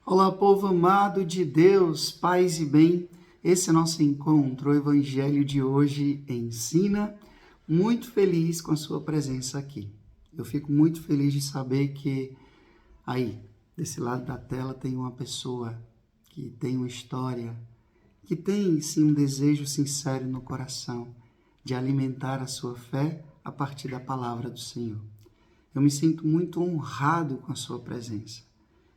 Olá, povo amado de Deus, paz e bem. Esse é nosso encontro. O Evangelho de hoje ensina. Muito feliz com a sua presença aqui. Eu fico muito feliz de saber que aí, desse lado da tela, tem uma pessoa que tem uma história, que tem sim um desejo sincero no coração de alimentar a sua fé a partir da palavra do Senhor. Eu me sinto muito honrado com a sua presença.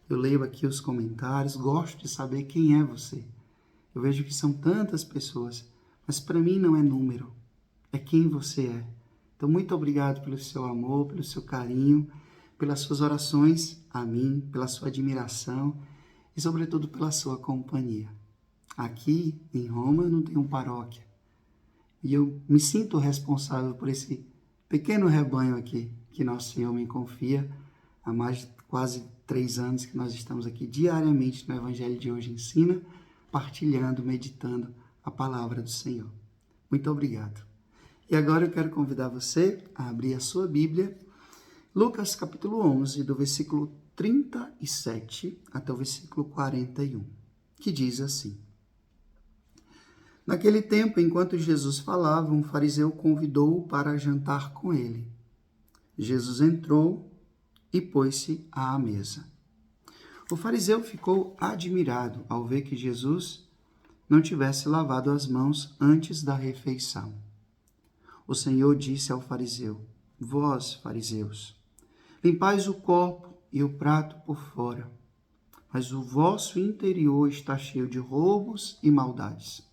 Eu leio aqui os comentários, gosto de saber quem é você. Eu vejo que são tantas pessoas, mas para mim não é número, é quem você é. Então, muito obrigado pelo seu amor, pelo seu carinho, pelas suas orações a mim, pela sua admiração e, sobretudo, pela sua companhia. Aqui em Roma eu não tenho paróquia e eu me sinto responsável por esse pequeno rebanho aqui que Nosso Senhor me confia há mais de quase 3 anos que nós estamos aqui diariamente no Evangelho de Hoje Ensina, partilhando, meditando a palavra do Senhor. Muito obrigado. E agora eu quero convidar você a abrir a sua Bíblia, Lucas capítulo 11, do versículo 37 até o versículo 41, que diz assim: Naquele tempo, enquanto Jesus falava, um fariseu convidou-o para jantar com ele. Jesus entrou e pôs-se à mesa. O fariseu ficou admirado ao ver que Jesus não tivesse lavado as mãos antes da refeição. O Senhor disse ao fariseu: Vós, fariseus, limpais o copo e o prato por fora, mas o vosso interior está cheio de roubos e maldades.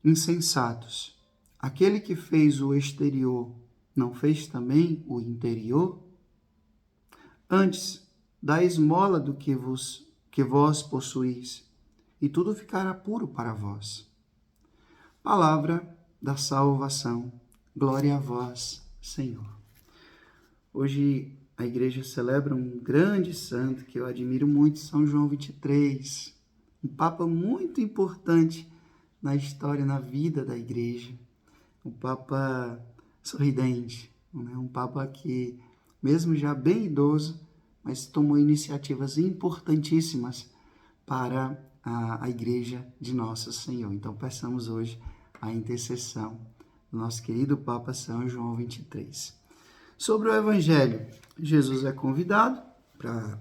Insensatos, aquele que fez o exterior não fez também o interior? Antes, dá esmola do que vós possuís, e tudo ficará puro para vós. Palavra da salvação. Glória a vós, Senhor. Hoje a igreja celebra um grande santo que eu admiro muito, São João 23, um papa muito importante na história, na vida da igreja. Um papa sorridente, né? Um papa que, mesmo já bem idoso, mas tomou iniciativas importantíssimas para a Igreja de Nosso Senhor. Então, peçamos hoje a intercessão do nosso querido Papa São João 23. Sobre o Evangelho, Jesus é convidado para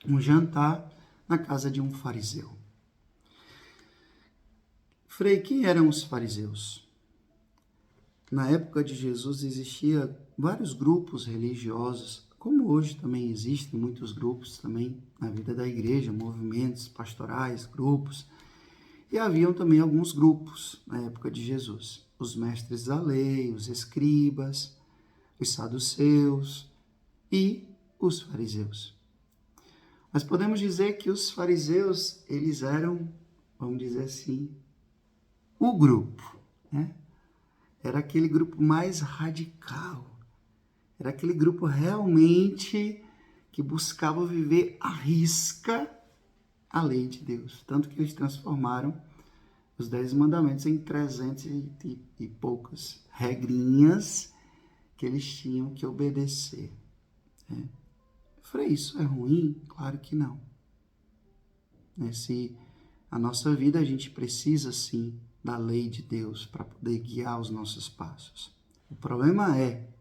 um jantar na casa de um fariseu. Frei, quem eram os fariseus? Na época de Jesus existia vários grupos religiosos, como hoje também existem muitos grupos também na vida da igreja, movimentos pastorais, grupos. E haviam também alguns grupos na época de Jesus. Os mestres da lei, os escribas, os saduceus e os fariseus. Mas podemos dizer que os fariseus, eles eram, vamos dizer assim, o grupo, né? Era aquele grupo mais radical. Era aquele grupo realmente que buscava viver à risca a lei de Deus. Tanto que eles transformaram os 10 mandamentos em 300 e poucas regrinhas que eles tinham que obedecer. Né? Falei, isso é ruim? Claro que não. Se a nossa vida a gente precisa sim da lei de Deus para poder guiar os nossos passos. O problema é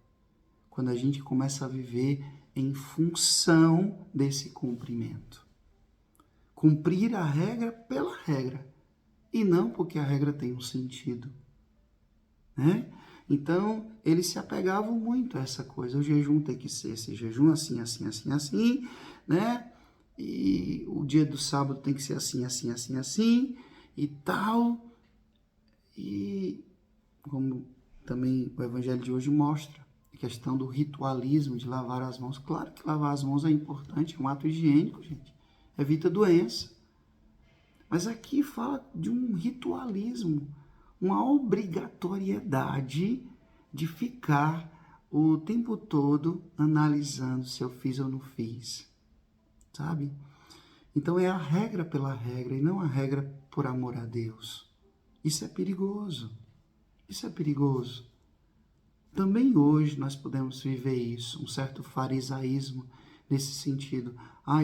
quando a gente começa a viver em função desse cumprimento. Cumprir a regra pela regra e não porque a regra tem um sentido. Né? Então, eles se apegavam muito a essa coisa. O jejum tem que ser esse jejum assim, assim, assim, assim, né? E o dia do sábado tem que ser assim, assim, assim, assim e tal. E como também o Evangelho de hoje mostra, a questão do ritualismo de lavar as mãos. Claro que lavar as mãos é importante, é um ato higiênico, gente. Evita doença. Mas aqui fala de um ritualismo, uma obrigatoriedade de ficar o tempo todo analisando se eu fiz ou não fiz, sabe? Então é a regra pela regra e não a regra por amor a Deus. Isso é perigoso. Isso é perigoso. Também hoje nós podemos viver isso, um certo farisaísmo nesse sentido.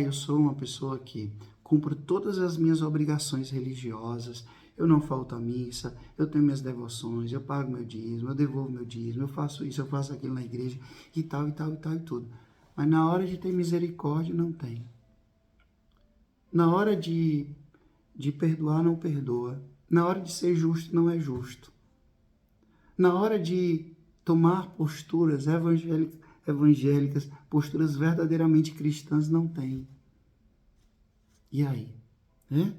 Eu sou uma pessoa que cumpro todas as minhas obrigações religiosas, eu não falto à missa, eu tenho minhas devoções, eu pago meu dízimo, eu devolvo meu dízimo, eu faço isso, eu faço aquilo na igreja, e tal, e tal, e tal, e tudo. Mas na hora de ter misericórdia, não tem. Na hora de perdoar, não perdoa. Na hora de ser justo, não é justo. Na hora de tomar posturas evangélicas, posturas verdadeiramente cristãs, não tem. E aí? Né?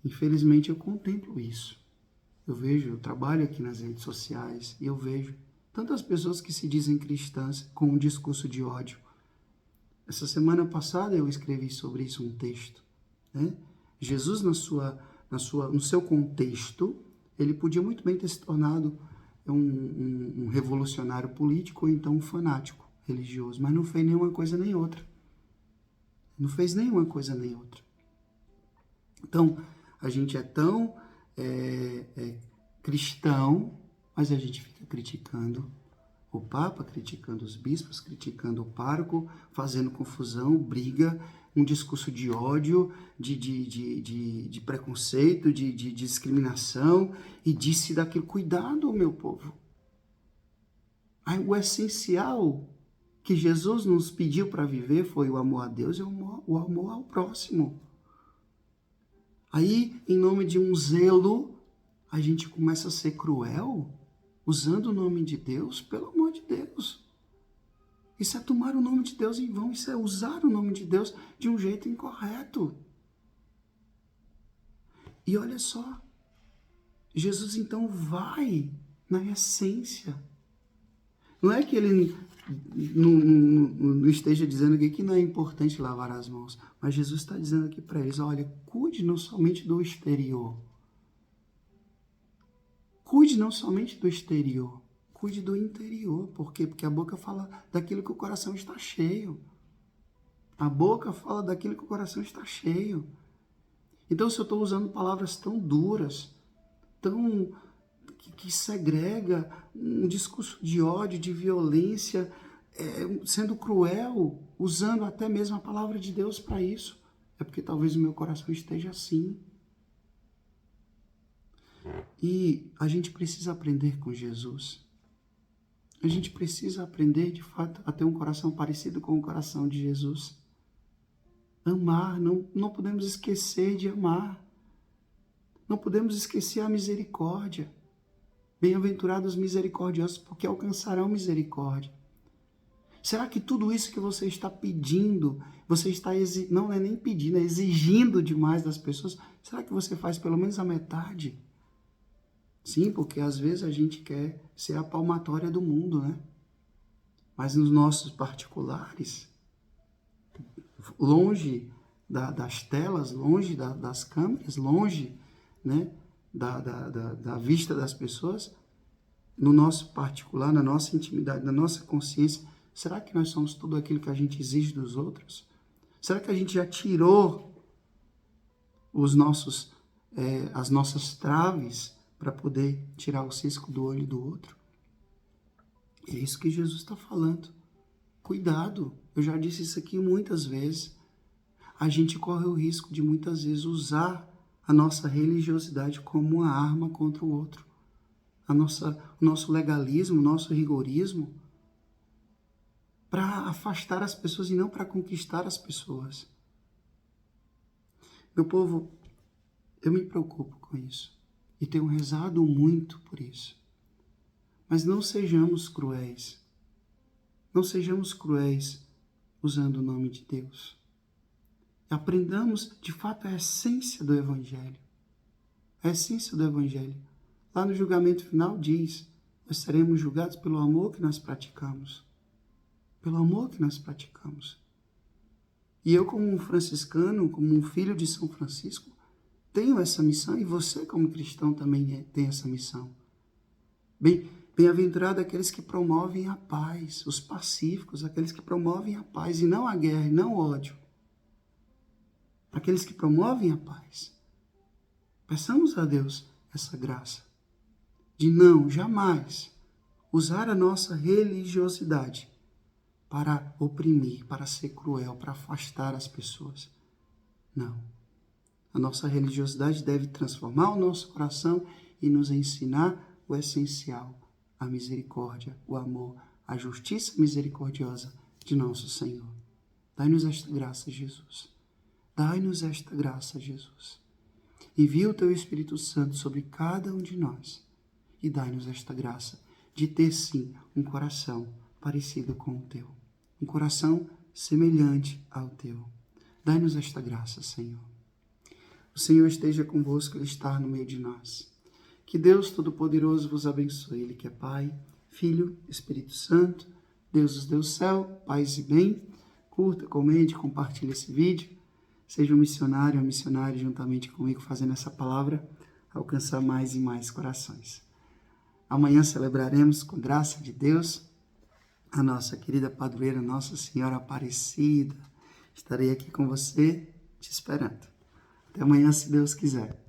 Infelizmente, eu contemplo isso. Eu trabalho aqui nas redes sociais e eu vejo tantas pessoas que se dizem cristãs com um discurso de ódio. Essa semana passada eu escrevi sobre isso um texto. Né? Jesus, no seu contexto, ele podia muito bem ter se tornado um revolucionário político ou então um fanático religioso, mas não fez nenhuma coisa nem outra. Não fez nenhuma coisa nem outra. Então, a gente é tão cristão, mas a gente fica criticando o Papa, criticando os bispos, criticando o pároco, fazendo confusão, briga, um discurso de ódio, de preconceito, de discriminação e disse daquilo. Cuidado, meu povo. O essencial que Jesus nos pediu para viver foi o amor a Deus e o amor ao próximo. Aí, em nome de um zelo, a gente começa a ser cruel, usando o nome de Deus, pelo amor de Deus. Isso é tomar o nome de Deus em vão, isso é usar o nome de Deus de um jeito incorreto. E olha só, Jesus então vai na essência. Não é que ele não esteja dizendo aqui que não é importante lavar as mãos, mas Jesus está dizendo aqui para eles, olha, cuide não somente do exterior. Cuide não somente do exterior, cuide do interior. Por quê? Porque a boca fala daquilo que o coração está cheio. A boca fala daquilo que o coração está cheio. Então, se eu estou usando palavras tão duras, que segrega, um discurso de ódio, de violência, sendo cruel, usando até mesmo a palavra de Deus para isso, é porque talvez o meu coração esteja assim. E a gente precisa aprender com Jesus. A gente precisa aprender, de fato, a ter um coração parecido com o coração de Jesus. Amar, não podemos esquecer de amar. Não podemos esquecer a misericórdia. Bem-aventurados misericordiosos, porque alcançarão misericórdia. Será que tudo isso que você está pedindo, você está não é nem pedindo, é exigindo demais das pessoas? Será que você faz pelo menos a metade? Sim, porque às vezes a gente quer ser a palmatória do mundo, né? Mas nos nossos particulares, longe das telas, longe das câmeras, longe, né, da vista das pessoas, no nosso particular, na nossa intimidade, na nossa consciência, será que nós somos tudo aquilo que a gente exige dos outros? Será que a gente já tirou as nossas traves para poder tirar o cisco do olho do outro? É isso que Jesus está falando. Cuidado, eu já disse isso aqui muitas vezes. A gente corre o risco de muitas vezes usar a nossa religiosidade como uma arma contra o outro. O nosso legalismo, o nosso rigorismo, para afastar as pessoas e não para conquistar as pessoas. Meu povo, eu me preocupo com isso e tenho rezado muito por isso. Mas não sejamos cruéis. Não sejamos cruéis usando o nome de Deus. Aprendamos, de fato, a essência do Evangelho. A essência do Evangelho. Lá no julgamento final diz, nós seremos julgados pelo amor que nós praticamos. Pelo amor que nós praticamos. E eu, como um franciscano, como um filho de São Francisco, tenho essa missão, e você, como cristão, também tem essa missão. Bem-aventurado aqueles que promovem a paz, os pacíficos, aqueles que promovem a paz, e não a guerra, e não o ódio. Aqueles que promovem a paz. Peçamos a Deus essa graça de não, jamais, usar a nossa religiosidade para oprimir, para ser cruel, para afastar as pessoas. Não. A nossa religiosidade deve transformar o nosso coração e nos ensinar o essencial, a misericórdia, o amor, a justiça misericordiosa de nosso Senhor. Dai-nos esta graça, Jesus. Dai-nos esta graça, Jesus. Envia o Teu Espírito Santo sobre cada um de nós e dai-nos esta graça de ter, sim, um coração parecido com o Teu. Um coração semelhante ao Teu. Dai-nos esta graça, Senhor. O Senhor esteja convosco, Ele está no meio de nós. Que Deus Todo-Poderoso vos abençoe. Ele que é Pai, Filho, Espírito Santo, Deus os deu céu, paz e bem. Curta, comente, compartilhe esse vídeo. Seja um missionário ou missionária juntamente comigo, fazendo essa palavra alcançar mais e mais corações. Amanhã celebraremos, com graça de Deus, a nossa querida padroeira, Nossa Senhora Aparecida. Estarei aqui com você, te esperando. Até amanhã, se Deus quiser.